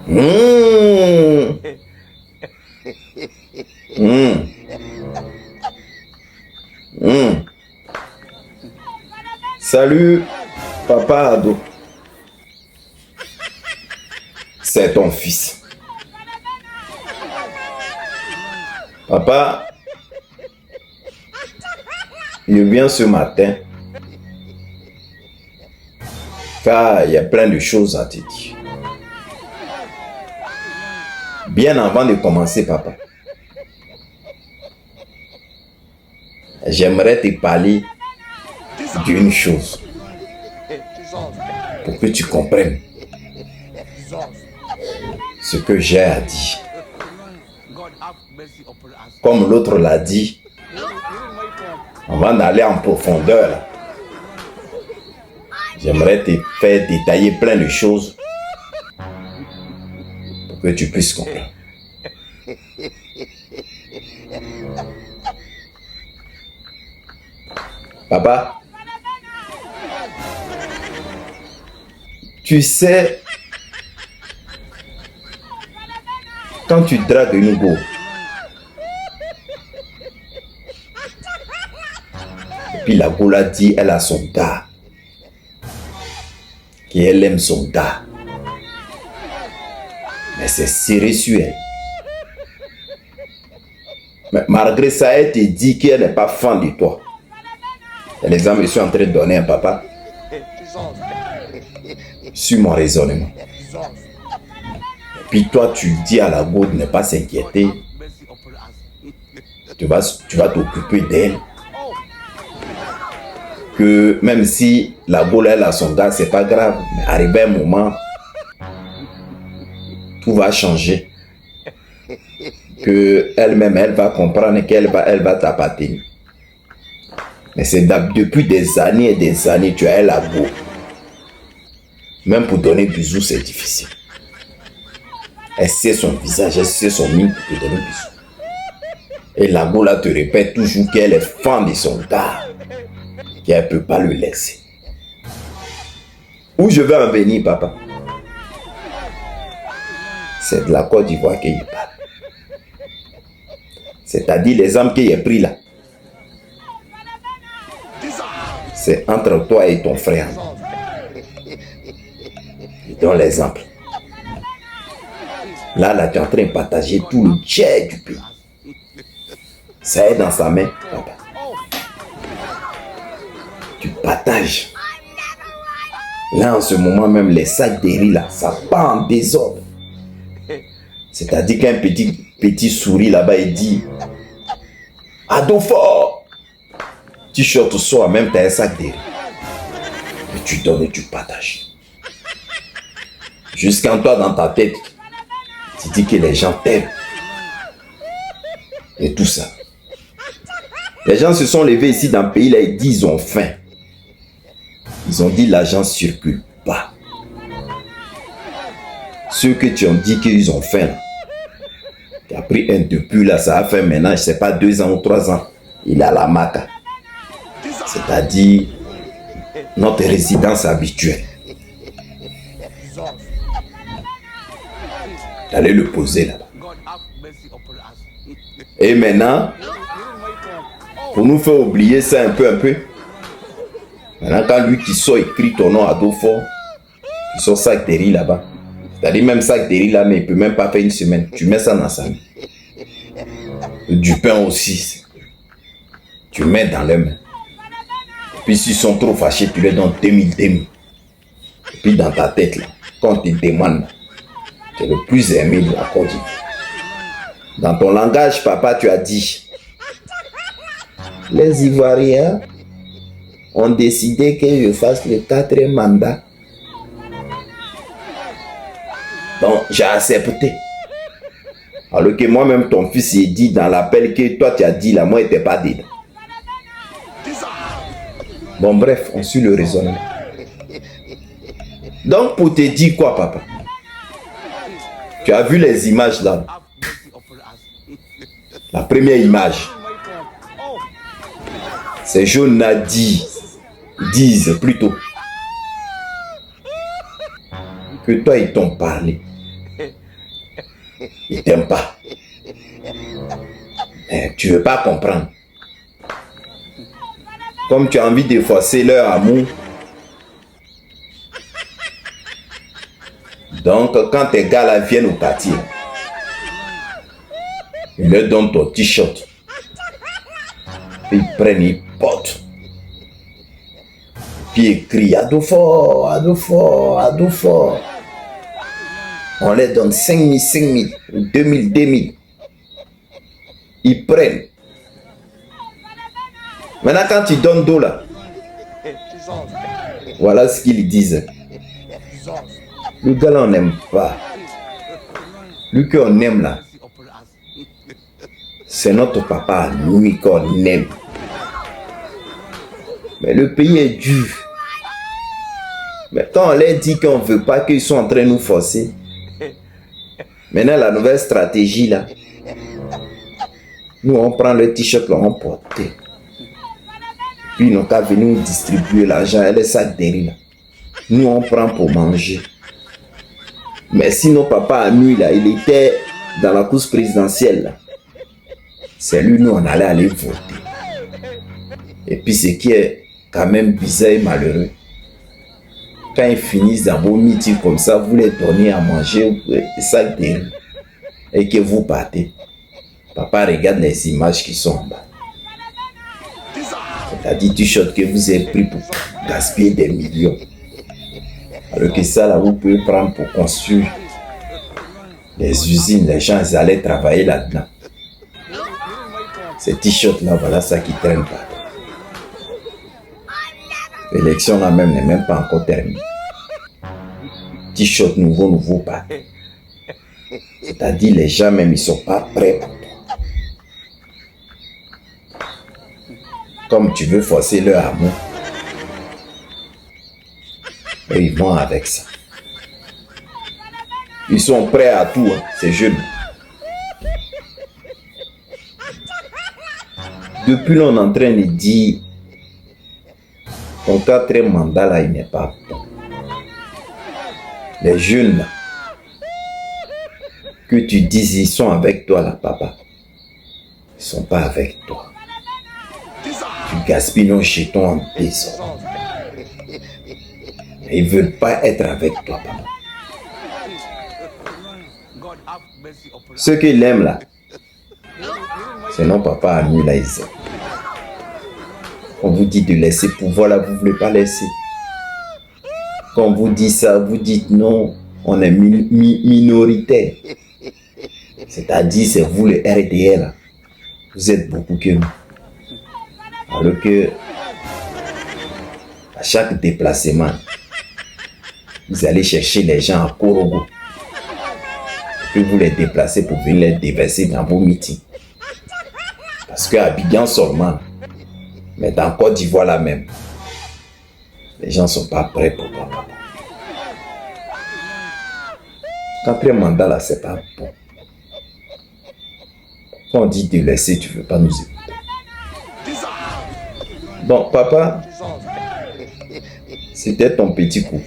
Mmh. Mmh. Mmh. Salut, papa ado. C'est ton fils. Papa, je viens ce matin car il y a plein de choses à te dire. Bien avant de commencer, papa, j'aimerais te parler d'une chose pour que tu comprennes ce que j'ai à dire. Comme l'autre l'a dit, avant d'aller en profondeur, j'aimerais te faire détailler plein de choses pour que tu puisses comprendre. Papa, tu sais, quand tu dragues une go, et puis la go l'a dit, elle a son gars, et elle aime son gars, mais c'est serré sur elle. Mais malgré ça, elle te dit qu'elle n'est pas fan de toi. C'est l'exemple que je suis en train de donner à papa. Sur mon raisonnement. Puis toi, tu dis à la go de ne pas s'inquiéter. Tu vas t'occuper d'elle. Que même si la go elle a son gars, c'est pas grave. Mais arrivé un moment, tout va changer. Que elle-même, elle va comprendre qu'elle va t'appartenir. Mais c'est depuis des années et des années, tu as la go. Même pour donner bisous, c'est difficile. Elle sait son visage, elle sait son mine pour te donner bisous. Et la go là te répète toujours qu'elle est fan de son gars. Qu'elle ne peut pas le laisser. Où je veux en venir, papa? C'est de la Côte d'Ivoire qu'il parle. C'est-à-dire l'exemple qu'il a pris là. C'est entre toi et ton frère. Je donne l'exemple. Là, tu es en train de partager tout le jet du pays. Ça est dans sa main, papa. Tu partages. Là, en ce moment même, les sacs de riz, là, ça part en désordre. C'est-à-dire qu'un petit souris là-bas, il dit « Ado fort !» T-shirt au soir, même tu as un sac de riz. Et tu donnes et tu partages. Jusqu'en toi, dans ta tête, tu dis que les gens t'aiment. Et tout ça. Les gens se sont levés ici dans le pays, là, ils disent ils ont faim. Ils ont dit l'argent ne circule pas. Ceux que tu as dit qu'ils ont faim, là, tu as pris un depuis là, ça a fait maintenant, je ne sais pas, 2 ans ou 3 ans, il a la maca. C'est-à-dire notre résidence habituelle. Tu allais le poser là-bas. Et maintenant, pour nous faire oublier ça un peu, maintenant quand lui qui sort écrit ton nom à dos fort, tu sors sac de riz là-bas. C'est-à-dire même sac de riz là, mais il ne peut même pas faire une semaine. Tu mets ça dans sa main. Du pain aussi. Tu mets dans les mains. Puis s'ils sont trop fâchés, tu leur donnes 2000. Et puis dans ta tête, là, quand on te demande, tu es le plus aimé de la Côte d'Ivoire. Dans ton langage, papa, tu as dit, les Ivoiriens ont décidé que je fasse le 4e mandat. Donc, j'ai accepté. Alors que moi-même, ton fils, il dit dans l'appel que toi, tu as dit, là, moi, il n'était pas dedans. Bon, bref, on suit le raisonnement. Donc, pour te dire quoi, papa? Tu as vu les images là? La première image. Ces jeunes-là disent plutôt que toi, ils t'ont parlé. Il t'aime pas. Mais tu veux pas comprendre. Comme tu as envie de forcer leur amour. Donc, quand tes gars là viennent au quartier, ils leur donnent ton t-shirt. Ils prennent, ils portent. Puis ils crient Adolfo, Adolfo, Adolfo. On leur donne 5 000, 5 000, 2 000, 2 000. Ils prennent. Maintenant, quand tu donnes d'eau là, voilà ce qu'ils disent. Le gars là, on n'aime pas. Lui qu'on aime là, c'est notre papa, lui qu'on aime. Mais le pays est dur. Mais quand on leur dit qu'on ne veut pas, qu'ils sont en train de nous forcer, maintenant la nouvelle stratégie là, nous on prend le t-shirt là, on porte. Puis ils n'ont qu'à venir nous distribuer l'argent et les sacs derrière là. Nous on prend pour manger. Mais si nos papas à nuit là, il était dans la course présidentielle là, c'est lui nous on allait aller voter. Et puis ce qui est quand même bizarre et malheureux, quand ils finissent dans vos meetings comme ça, vous les donnez à manger des sacs de riz et que vous partez. Papa regarde les images qui sont en bas. C'est-à-dire t-shirt que vous avez pris pour gaspiller des millions. Alors que ça là, vous pouvez prendre pour construire des usines. Les gens ils allaient travailler là-dedans. Ces t-shirts là, voilà ça qui traîne pas. L'élection là même n'est même pas encore terminée. T-shirt nouveau pas. C'est-à-dire les gens même ils sont pas prêts pour toi. Comme tu veux forcer leur amour, et ils vont avec ça. Ils sont prêts à tout, hein, ces jeunes. Depuis là, on est en train de dire ton 4e mandat là, il n'est pas bon. Les jeunes là, que tu dis ils sont avec toi là, papa, ils sont pas avec toi. Tu gaspilles nos jetons en désordre. Ils veulent pas être avec toi, papa. Ceux qui l'aiment là, c'est non papa à nous là, ils aiment. On vous dit de laisser pouvoir là, vous ne voulez pas laisser. Quand on vous dit ça, vous dites non, on est minoritaire. C'est-à-dire, c'est vous le RDR là. Vous êtes beaucoup que nous. Alors que, à chaque déplacement, vous allez chercher les gens à Korogo. Et puis vous les déplacez pour venir les déverser dans vos meetings. Parce qu'à Abidjan seulement, mais dans Côte d'Ivoire là même, les gens ne sont pas prêts pour papa. 4e mandat là, c'est pas bon. Quand on dit de laisser, tu ne veux pas nous écouter. Bon, papa, c'était ton petit coup.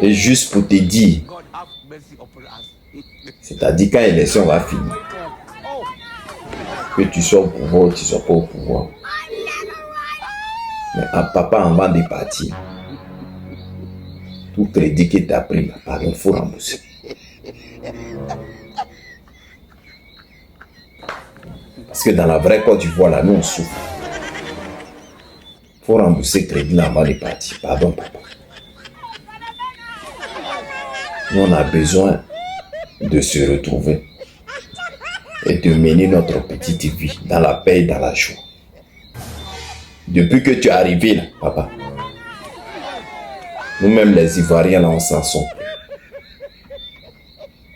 Et juste pour te dire, c'est-à-dire quand l'élection va finir, que tu sois au pouvoir ou tu ne sois pas au pouvoir. Mais à papa, avant de partir, tout crédit que tu as pris, il faut rembourser. Parce que dans la vraie Côte d'Ivoire, là, nous on souffre. Il faut rembourser le crédit là avant de partir. Pardon, papa. Nous, on a besoin de se retrouver et de mener notre petite vie dans la paix et dans la joie. Depuis que tu es arrivé là, papa, nous-mêmes les Ivoiriens, là, on s'en sort.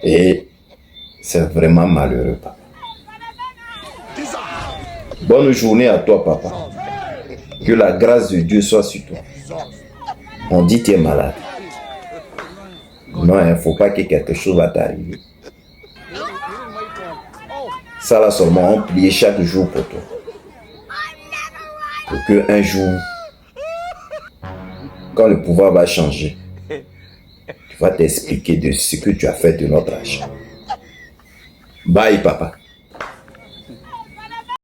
Et c'est vraiment malheureux, papa. Bonne journée à toi, papa. Que la grâce de Dieu soit sur toi. On dit que tu es malade. Non, il ne faut pas que quelque chose va t'arriver. Ça là seulement, on prie chaque jour pour toi. Pour qu'un jour, quand le pouvoir va changer, Tu vas t'expliquer de ce que tu as fait de notre argent. Bye, papa.